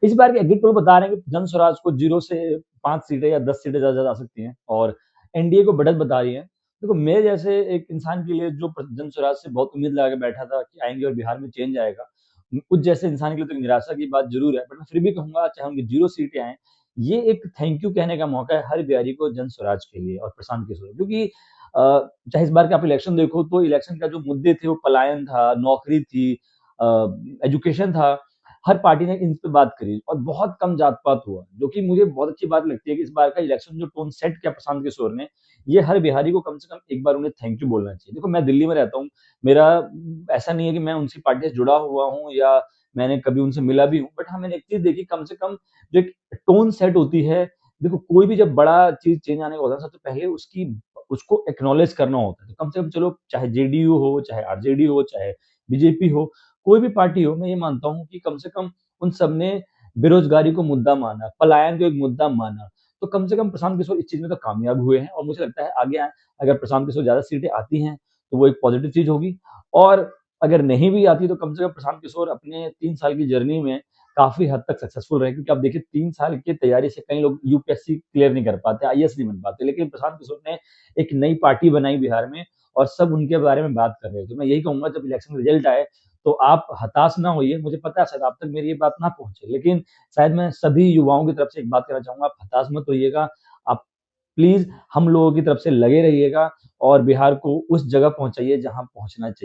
इस बार के exit poll बता रहे हैं कि जन स्वराज को 0 से 5 सीटें या 10 सीटें ज़्यादा आ सकती हैं और एनडीए को बढ़त बता रही है। देखो मेरे जैसे एक इंसान के लिए जो जन स्वराज से बहुत उम्मीद लगा के बैठा था कि आएंगे और बिहार में चेंज आएगा, उस जैसे इंसान के लिए तो निराशा की बात जरूर है, बट मैं फिर भी कहूंगा चाहे उनकी 0 सीटें आए, ये एक थैंक यू कहने का मौका है हर बिहारी को जन स्वराज के लिए और प्रशांत किशोर, क्योंकि चाहे इस बार के आप इलेक्शन देखो तो इलेक्शन का जो मुद्दे थे वो पलायन था, नौकरी थी, एजुकेशन था, हर पार्टी ने इन पे बात करी और बहुत कम जात पात हुआ, जो कि मुझे बहुत अच्छी बात लगती है कि इस बार का इलेक्शन जो टोन सेट किया प्रशांत किशोर ने, ये हर बिहारी को कम से कम एक बार उन्हें थैंक यू बोलना चाहिए। देखो मैं दिल्ली में रहता हूँ, मेरा ऐसा नहीं है कि मैं उनसी पार्टी से जुड़ा हुआ हूँ या मैंने कभी उनसे मिला भी हूँ, बट हाँ मैंने एक चीज देखी, कम से कम जो एक टोन सेट होती है, देखो कोई भी जब बड़ा चीज चेंज आने का होता है सबसे पहले उसकी उसको एक्नॉलेज करना होता है, तो कम से कम चलो चाहे जेडीयू हो, चाहे आरजेडी हो, चाहे बीजेपी हो, कोई भी पार्टी हो, मैं ये मानता हूँ कि कम से कम उन सब ने बेरोजगारी को मुद्दा माना, पलायन को एक मुद्दा माना, तो कम से कम प्रशांत किशोर इस चीज में तो कामयाब हुए हैं और मुझे लगता है आगे अगर प्रशांत किशोर ज्यादा सीटें आती हैं तो वो एक पॉजिटिव चीज होगी, और अगर नहीं भी आती तो कम से कम प्रशांत किशोर अपने 3 साल की जर्नी में काफी हद तक सक्सेसफुल रहे, क्योंकि आप देखिए 3 साल की तैयारी से कई लोग यूपीएससी क्लियर नहीं कर पाते, आईएएस नहीं बन पाते, लेकिन प्रशांत किशोर ने एक नई पार्टी बनाई बिहार में और सब उनके बारे में बात कर रहे हैं। तो मैं यही कहूंगा जब इलेक्शन रिजल्ट आए तो आप हताश ना होइए, मुझे पता है शायद आप तक मेरी ये बात ना पहुंचे, लेकिन शायद मैं सभी युवाओं की तरफ से एक बात कहना चाहूंगा, आप हताश मत होइएगा, आप प्लीज हम लोगों की तरफ से लगे रहिएगा और बिहार को उस जगह पहुंचाइए जहां पहुंचना चाहिए।